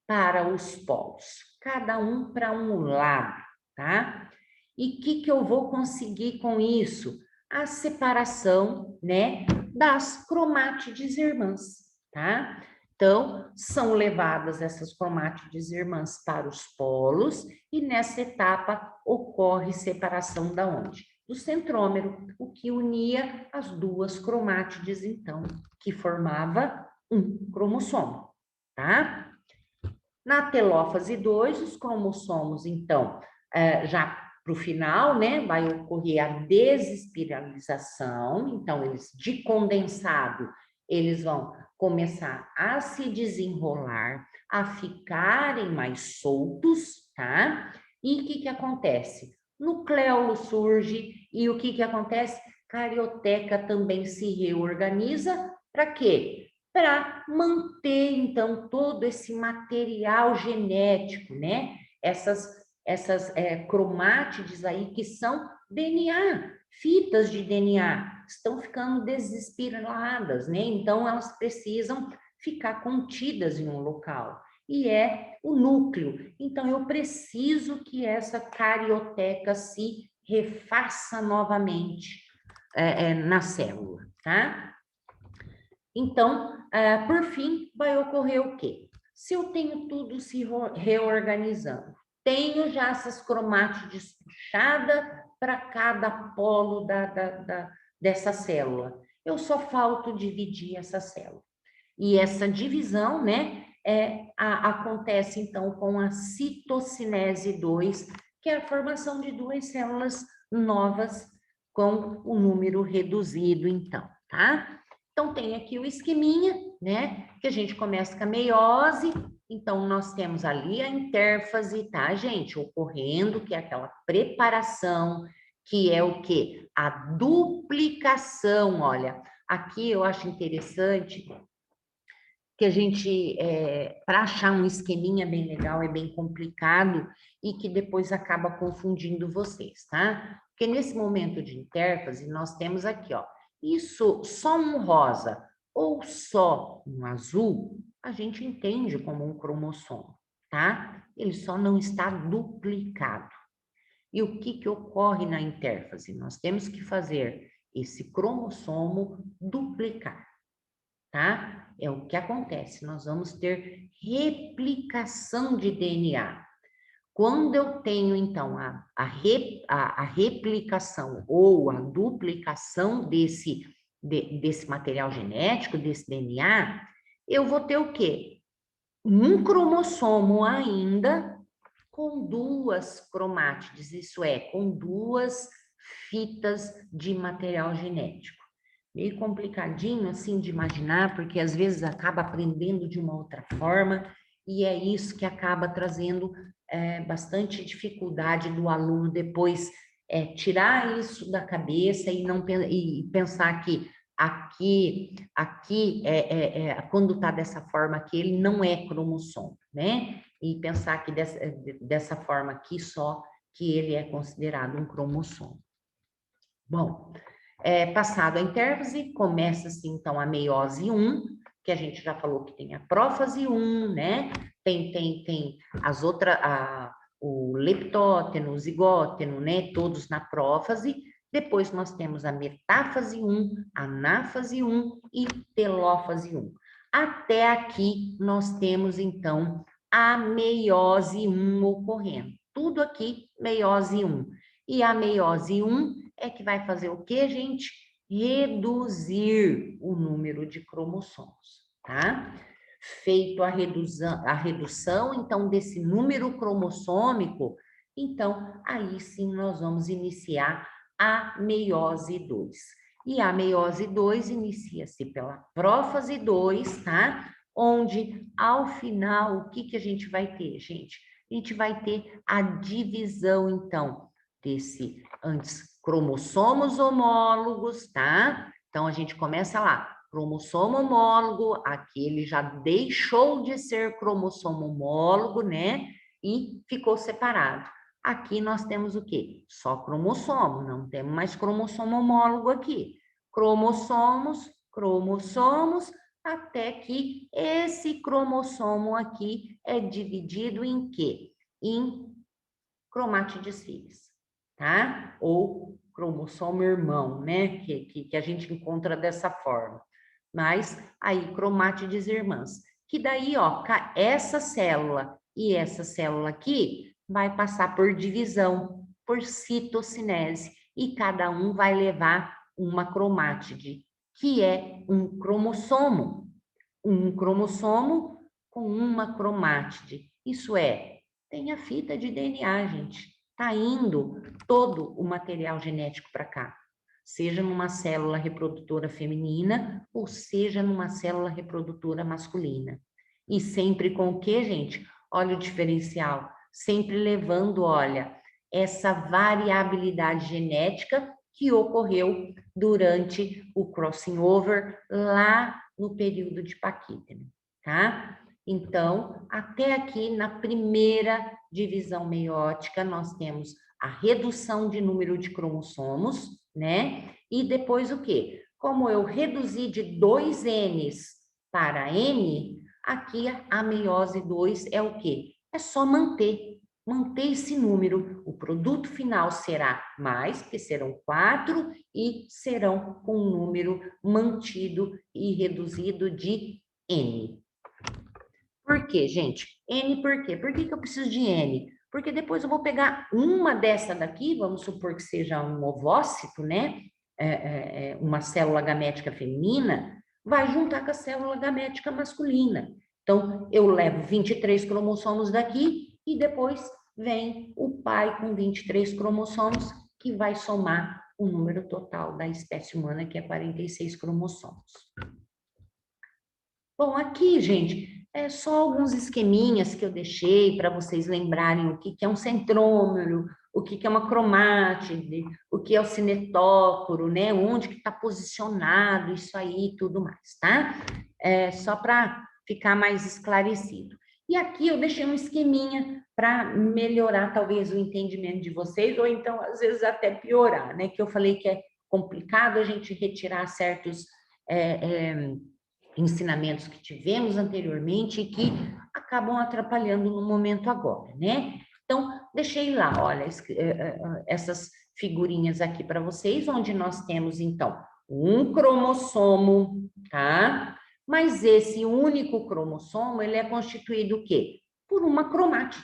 para os polos, cada um para um lado, tá? E o que eu vou conseguir com isso? A separação, né, das cromátides irmãs, tá? Então, são levadas essas cromátides irmãs para os polos e nessa etapa ocorre separação da onde? Do centrômero, o que unia as duas cromátides, então, que formava um cromossomo, tá? Na telófase 2, os cromossomos, então, já para o final, né, vai ocorrer a desespiralização, então, eles de condensado, eles vão começar a se desenrolar, a ficarem mais soltos, tá? E o que acontece? Nucleolo surge, e o que acontece? Carioteca também se reorganiza, para quê? Para manter, então, todo esse material genético, né? Essas cromátides aí que são DNA, fitas de DNA, estão ficando desespiraladas, né? Então, elas precisam ficar contidas em um local. E é o núcleo. Então, eu preciso que essa carioteca se refaça novamente na célula, tá? Então, por fim, vai ocorrer o quê? Se eu tenho tudo se reorganizando, tenho já essas cromátides puxadas para cada polo dessa célula. Eu só falto dividir essa célula. E essa divisão, né, acontece então com a citocinese 2, que é a formação de duas células novas com o número reduzido, então, tá? Então, tem aqui o esqueminha, né? Que a gente começa com a meiose. Então, nós temos ali a intérfase, tá, gente? Ocorrendo, que é aquela preparação, que é o quê? A duplicação, olha. Aqui eu acho interessante que a gente, para achar um esqueminha bem legal, é bem complicado e que depois acaba confundindo vocês, tá? Porque nesse momento de intérfase, nós temos aqui, ó, isso só um rosa ou só um azul, a gente entende como um cromossomo, tá? Ele só não está duplicado. E o que ocorre na intérfase? Nós temos que fazer esse cromossomo duplicar, tá? É o que acontece, nós vamos ter replicação de DNA. Quando eu tenho, então, a replicação ou a duplicação desse material genético, desse DNA, eu vou ter o quê? Um cromossomo ainda com duas cromátides, isso é, com duas fitas de material genético. Meio complicadinho assim de imaginar, porque às vezes acaba aprendendo de uma outra forma, e é isso que acaba trazendo bastante dificuldade do aluno depois tirar isso da cabeça e não e pensar que aqui quando está dessa forma aqui, ele não é cromossomo, né? E pensar que dessa forma aqui só que ele é considerado um cromossomo. Bom, passado a intérfase, começa-se então a meiose 1, que a gente já falou que tem a prófase 1, né? Tem as outras, o leptóteno, o zigóteno, né? Todos na prófase. Depois nós temos a metáfase 1, anáfase 1 e telófase 1. Até aqui nós temos então a meiose 1 ocorrendo. Tudo aqui, meiose 1. E a meiose 1 é que vai fazer o quê, gente? Reduzir o número de cromossomos, tá? Feito a redução, então, desse número cromossômico, então, aí sim nós vamos iniciar a meiose 2. E a meiose 2 inicia-se pela prófase 2, tá? Onde, ao final, o que a gente vai ter, gente? A gente vai ter a divisão, então, desse antes cromossomos homólogos, tá? Então a gente começa lá, cromossomo homólogo, aqui ele já deixou de ser cromossomo homólogo, né? E ficou separado. Aqui nós temos o quê? Só cromossomo, não temos mais cromossomo homólogo aqui. Cromossomos, até que esse cromossomo aqui é dividido em quê? Em cromátides filhas, tá? Ou cromossomo irmão, né? Que a gente encontra dessa forma. Mas aí, cromátides irmãs. Que daí, ó, essa célula e essa célula aqui vai passar por divisão, por citocinese, e cada um vai levar uma cromátide, que é um cromossomo. Um cromossomo com uma cromátide. Isso é, tem a fita de DNA, gente. Está indo todo o material genético para cá. Seja numa célula reprodutora feminina ou seja numa célula reprodutora masculina. E sempre com o quê, gente? Olha o diferencial. Sempre levando, olha, essa variabilidade genética que ocorreu durante o crossing over lá no período de Paquídena, tá? Então, até aqui na primeira divisão meiótica, nós temos a redução de número de cromossomos, né? E depois o quê? Como eu reduzi de 2 Ns para N, aqui a meiose 2 é o quê? É só manter esse número. O produto final será mais, porque serão 4 e serão com um número mantido e reduzido de N. Por quê, gente? N por quê? Por que eu preciso de N? Porque depois eu vou pegar uma dessa daqui, vamos supor que seja um ovócito, né? Uma célula gamética feminina, vai juntar com a célula gamética masculina. Então, eu levo 23 cromossomos daqui e depois vem o pai com 23 cromossomos, que vai somar o número total da espécie humana, que é 46 cromossomos. Bom, aqui, gente, é só alguns esqueminhas que eu deixei para vocês lembrarem o que é um centrômero, o que é uma cromátide, o que é o cinetóforo, né? Onde que está posicionado isso aí e tudo mais, tá? Só para ficar mais esclarecido. E aqui eu deixei um esqueminha para melhorar talvez o entendimento de vocês, ou então, às vezes, até piorar, né? Que eu falei que é complicado a gente retirar certos ensinamentos que tivemos anteriormente e que acabam atrapalhando no momento agora, né? Então, deixei lá, olha, essas figurinhas aqui para vocês, onde nós temos, então, um cromossomo, tá? Mas esse único cromossomo, ele é constituído o quê? Por uma cromátide,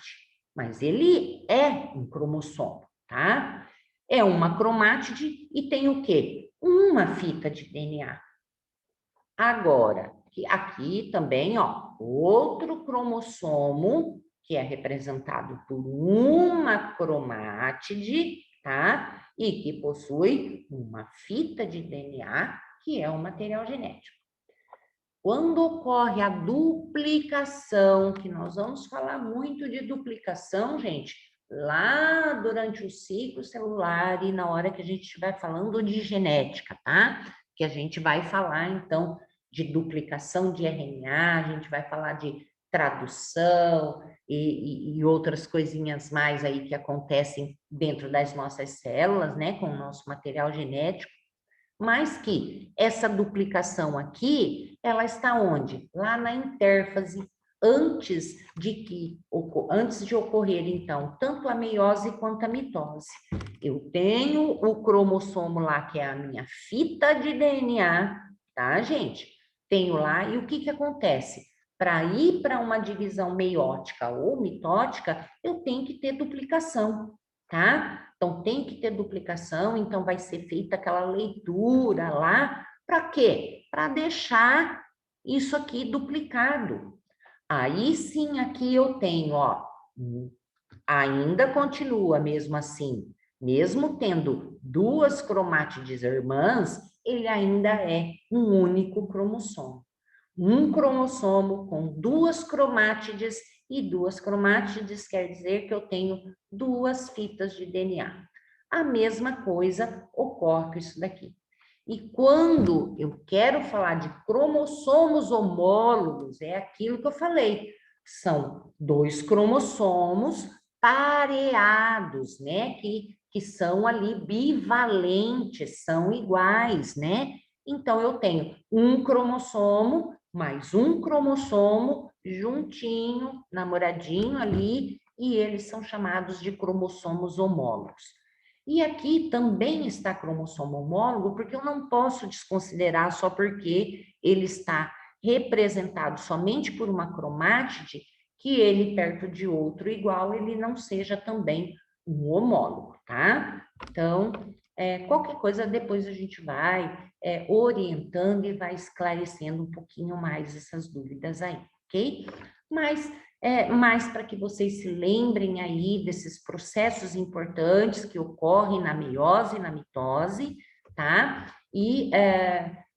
mas ele é um cromossomo, tá? É uma cromátide e tem o quê? Uma fita de DNA. Agora, aqui também, ó, outro cromossomo, que é representado por uma cromátide, tá? E que possui uma fita de DNA, que é o material genético. Quando ocorre a duplicação, que nós vamos falar muito de duplicação, gente, lá durante o ciclo celular e na hora que a gente estiver falando de genética, tá? Que a gente vai falar, então, de duplicação de RNA, a gente vai falar de tradução e outras coisinhas mais aí que acontecem dentro das nossas células, né, com o nosso material genético. Mas que essa duplicação aqui, ela está onde? Lá na intérfase, antes de ocorrer, então, tanto a meiose quanto a mitose. Eu tenho o cromossomo lá, que é a minha fita de DNA, tá, gente? Tenho lá, e o que que acontece? Para ir para uma divisão meiótica ou mitótica, eu tenho que ter duplicação, tá? Então, tem que ter duplicação, então vai ser feita aquela leitura lá, para quê? Para deixar isso aqui duplicado. Aí sim, aqui eu tenho, ó, ainda continua mesmo assim, mesmo tendo duas cromátides irmãs, ele ainda é um único cromossomo. Um cromossomo com duas cromátides, e duas cromátides quer dizer que eu tenho duas fitas de DNA. A mesma coisa ocorre com isso daqui. E quando eu quero falar de cromossomos homólogos, é aquilo que eu falei, são dois cromossomos pareados, né? Que são ali bivalentes, são iguais, né? Então, eu tenho um cromossomo mais um cromossomo juntinho, namoradinho ali, e eles são chamados de cromossomos homólogos. E aqui também está cromossomo homólogo, porque eu não posso desconsiderar só porque ele está representado somente por uma cromátide, que ele perto de outro igual, ele não seja também um homólogo, tá? Então, qualquer coisa depois a gente vai orientando e vai esclarecendo um pouquinho mais essas dúvidas aí, ok? Mas mais para que vocês se lembrem aí desses processos importantes que ocorrem na meiose e na mitose, tá? E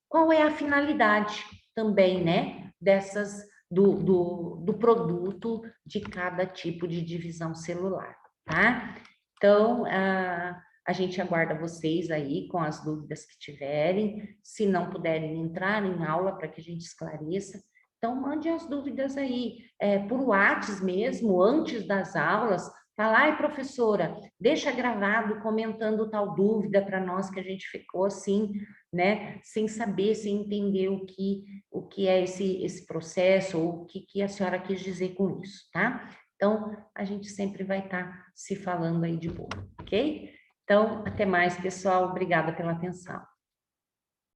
qual é a finalidade também, né, do produto de cada tipo de divisão celular, tá? Então, a gente aguarda vocês aí com as dúvidas que tiverem. Se não puderem entrar em aula para que a gente esclareça, então mande as dúvidas aí, por WhatsApp mesmo, antes das aulas. Fala, ai, professora, deixa gravado comentando tal dúvida para nós, que a gente ficou assim, né, sem saber, sem entender o que é esse processo, ou o que a senhora quis dizer com isso, tá? Então, a gente sempre vai estar se falando aí de boa, ok? Então, até mais, pessoal. Obrigada pela atenção.